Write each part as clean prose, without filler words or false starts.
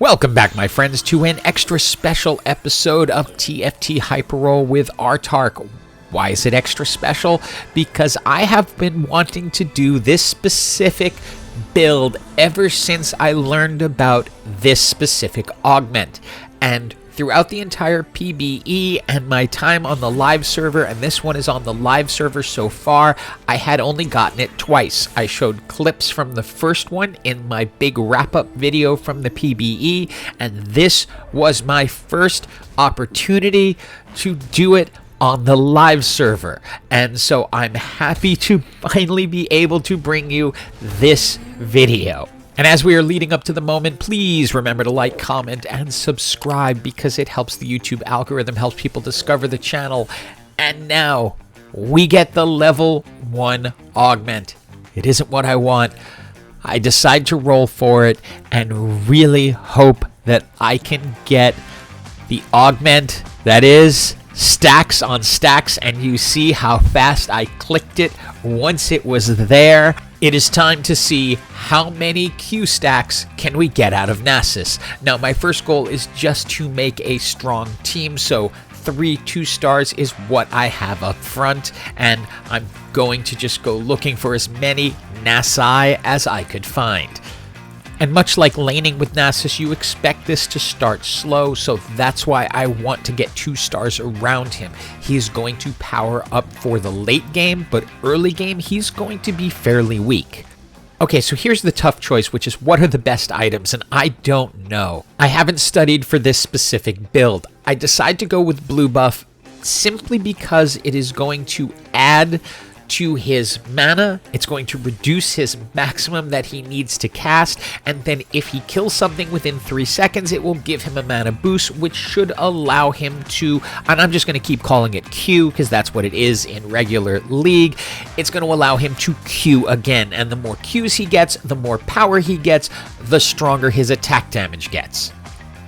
Welcome back, my friends, to an extra special episode of TFT Hyperroll with Artark. Why is it extra special? Because I have been wanting to do this specific build ever since I learned about this specific augment. And throughout the entire PBE and my time on the live server, and this one is on the live server so far, I had only gotten it twice. I showed clips from the first one in my big wrap-up video from the PBE, and this was my first opportunity to do it on the live server. And so I'm happy to finally be able to bring you this video. And as we are leading up to the moment, please remember to like, comment, and subscribe because it helps the YouTube algorithm, helps people discover the channel. And now we get the level 1 augment. It isn't what I want. I decide to roll for it and really hope that I can get the augment that is stacks on stacks, and you see how fast I clicked it once it was there. It is time to see how many Q stacks can we get out of Nasus. Now, my first goal is just to make a strong team, so 3 2-stars is what I have up front, and I'm going to just go looking for as many Nasi as I could find. And much like laning with Nasus, you expect this to start slow, so that's why I want to get 2 stars around him. He's going to power up for the late game, but early game, he's going to be fairly weak. Okay, so here's the tough choice, which is what are the best items, and I don't know. I haven't studied for this specific build. I decide to go with blue buff simply because it is going to add to his mana, it's going to reduce his maximum that he needs to cast, and then if he kills something within 3 seconds, it will give him a mana boost, which should allow him to, and I'm just going to keep calling it Q because that's what it is in regular League, it's going to allow him to Q again, and the more Qs he gets, the more power he gets, the stronger his attack damage gets.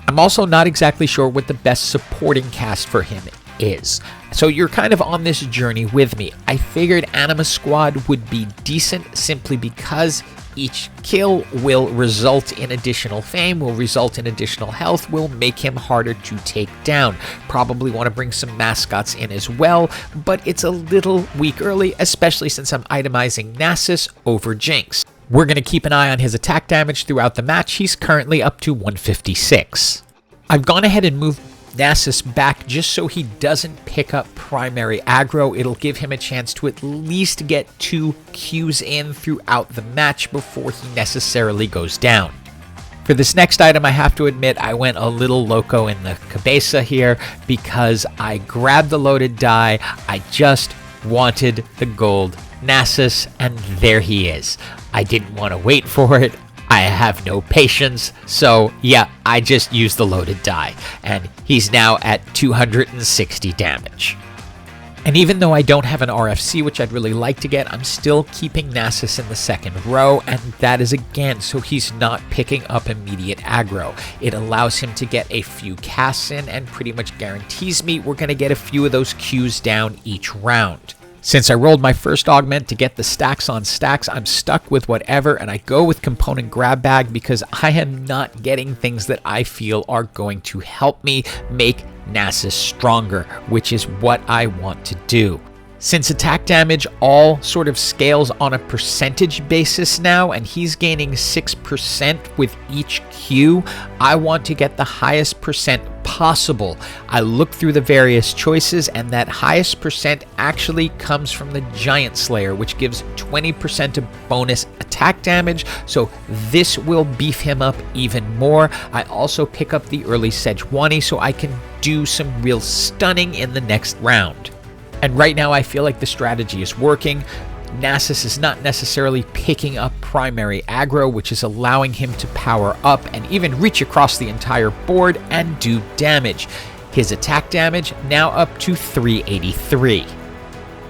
I'm also not exactly sure what the best supporting cast for him is. So you're kind of on this journey with me. I figured Anima Squad would be decent simply because each kill will result in additional fame, will result in additional health, will make him harder to take down. Probably want to bring some mascots in as well, but it's a little weak early, especially since I'm itemizing Nasus over Jinx. We're going to keep an eye on his attack damage throughout the match. He's currently up to 156. I've gone ahead and moved Nasus back just so he doesn't pick up primary aggro. It'll give him a chance to at least get 2 Qs in throughout the match before he necessarily goes down. For this next item, I have to admit I went a little loco in the cabeza here because I grabbed the loaded die. I just wanted the gold Nasus, and there he is. I didn't want to wait for it. I have no patience, so yeah, I just used the loaded die, and he's now at 260 damage. And even though I don't have an RFC, which I'd really like to get, I'm still keeping Nasus in the second row, and that is again so he's not picking up immediate aggro. It allows him to get a few casts in and pretty much guarantees me we're going to get a few of those Qs down each round. Since I rolled my first augment to get the stacks on stacks, I'm stuck with whatever, and I go with component grab bag because I am not getting things that I feel are going to help me make Nasus stronger, which is what I want to do. Since attack damage all sort of scales on a percentage basis now, and he's gaining 6% with each Q, I want to get the highest percent possible. I look through the various choices, and that highest percent actually comes from the Giant Slayer, which gives 20% of bonus attack damage, so this will beef him up even more. I also pick up the early Sejuani so I can do some real stunning in the next round. And right now I feel like the strategy is working. Nasus is not necessarily picking up primary aggro, which is allowing him to power up and even reach across the entire board and do damage. His attack damage now up to 383.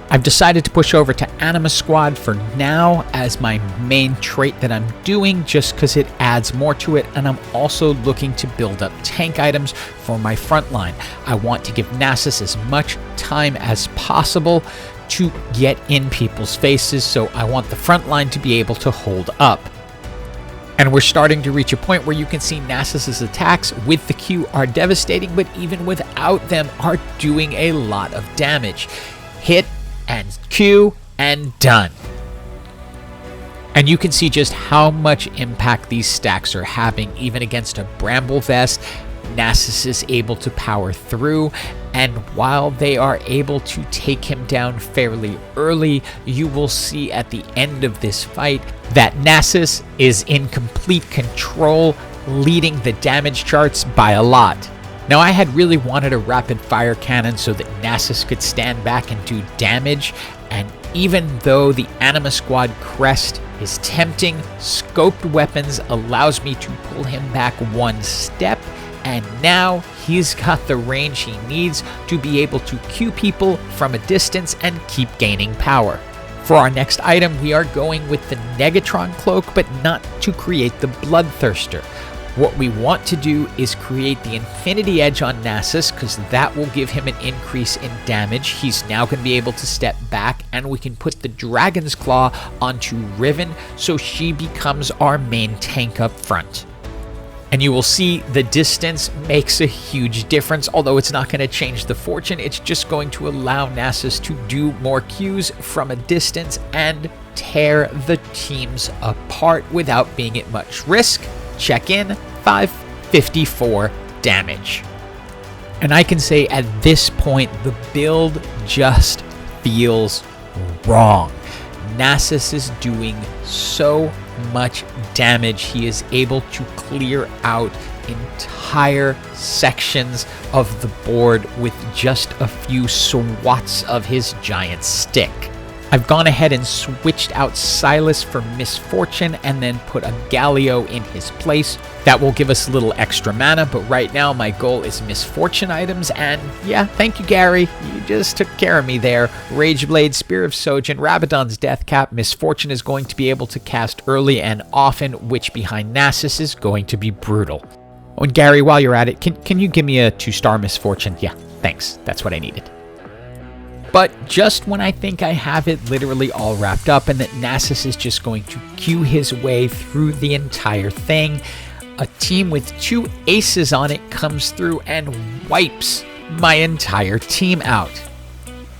I've decided to push over to Anima Squad for now as my main trait that I'm doing, just because it adds more to it, and I'm also looking to build up tank items for my front line. I want to give Nasus as much time as possible to get in people's faces, so I want the front line to be able to hold up. And we're starting to reach a point where you can see Nasus's attacks with the Q are devastating, but even without them are doing a lot of damage. Hit and Q and done. And you can see just how much impact these stacks are having. Even against a Bramble Vest, Nasus is able to power through, and while they are able to take him down fairly early, you will see at the end of this fight that Nasus is in complete control, leading the damage charts by a lot. Now, I had really wanted a rapid fire cannon so that Nasus could stand back and do damage, and even though the Anima Squad crest is tempting, scoped weapons allows me to pull him back one step, and now he's got the range he needs to be able to Q people from a distance and keep gaining power. For our next item, we are going with the Negatron Cloak, but not to create the Bloodthirster. What we want to do is create the Infinity Edge on Nasus, because that will give him an increase in damage. He's now going to be able to step back, and we can put the Dragon's Claw onto Riven, so she becomes our main tank up front. And you will see the distance makes a huge difference, although it's not going to change the fortune. It's just going to allow Nasus to do more Qs from a distance and tear the teams apart without being at much risk. Check in, 554 damage. And I can say at this point, the build just feels wrong. Nasus is doing so much damage. He is able to clear out entire sections of the board with just a few swats of his giant stick. I've gone ahead and switched out Silas for Misfortune and then put a Galio in his place. That will give us a little extra mana, but right now my goal is Misfortune items, and yeah, thank you, Gary. You just took care of me there. Rageblade, Spear of Sojin, Rabadon's Death Cap. Misfortune is going to be able to cast early and often, which behind Nasus is going to be brutal. Oh, and Gary, while you're at it, can you give me a 2-star Misfortune? Yeah, thanks. That's what I needed. But just when I think I have it literally all wrapped up and that Nasus is just going to Q his way through the entire thing, a team with 2 aces on it comes through and wipes my entire team out.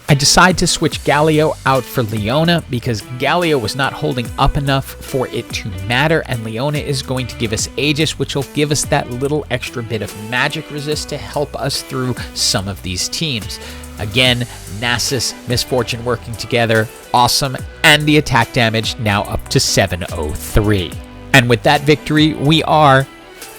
I decide to switch Galio out for Leona because Galio was not holding up enough for it to matter, and Leona is going to give us Aegis, which will give us that little extra bit of magic resist to help us through some of these teams. Again, Nasus, Misfortune working together, awesome, and the attack damage now up to 703. And with that victory, we are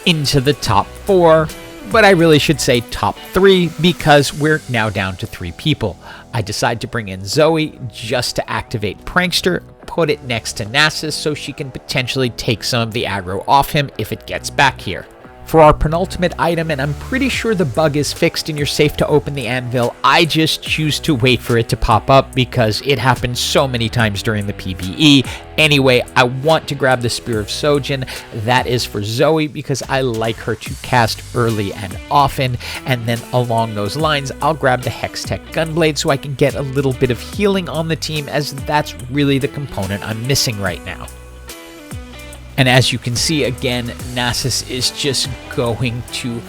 into the top 4, but I really should say top 3 because we're now down to 3 people. I decide to bring in Zoe just to activate Prankster, put it next to Nasus so she can potentially take some of the aggro off him if it gets back here. For our penultimate item, and I'm pretty sure the bug is fixed and you're safe to open the anvil, I just choose to wait for it to pop up because it happened so many times during the PvE. Anyway, I want to grab the Spear of Sojin. That is for Zoe because I like her to cast early and often, and then along those lines, I'll grab the Hextech Gunblade so I can get a little bit of healing on the team, as that's really the component I'm missing right now. And as you can see, again, Nasus is just going to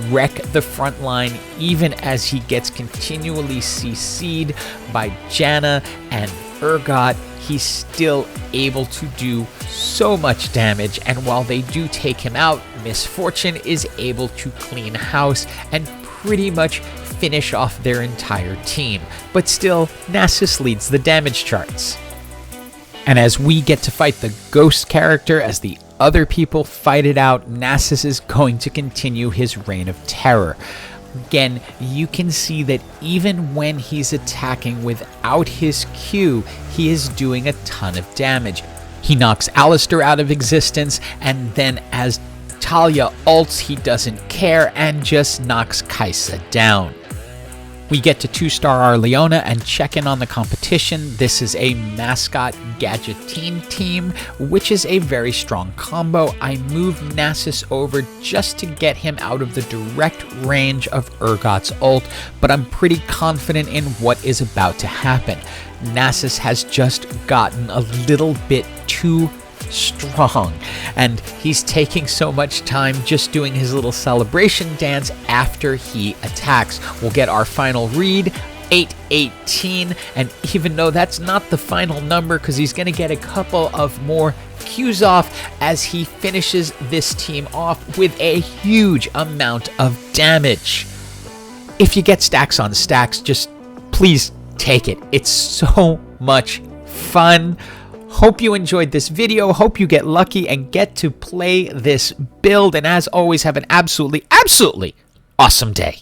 wreck the front line even as he gets continually CC'd by Janna and Urgot. He's still able to do so much damage, and while they do take him out, Misfortune is able to clean house and pretty much finish off their entire team. But still, Nasus leads the damage charts. And as we get to fight the ghost character, as the other people fight it out, Nasus is going to continue his reign of terror. Again, you can see that even when he's attacking without his Q, he is doing a ton of damage. He knocks Alistair out of existence, and then as Talia ults, he doesn't care and just knocks Kaisa down. We get to 2-star our Leona and check in on the competition. This is a mascot gadgetine team, which is a very strong combo. I moved Nasus over just to get him out of the direct range of Urgot's ult, but I'm pretty confident in what is about to happen. Nasus has just gotten a little bit too strong. And he's taking so much time just doing his little celebration dance after he attacks. We'll get our final read, 818, and even though that's not the final number because he's going to get a couple of more Qs off as he finishes this team off with a huge amount of damage. If you get stacks on stacks, just please take it. It's so much fun. Hope you enjoyed this video. Hope you get lucky and get to play this build. And as always, have an absolutely awesome day.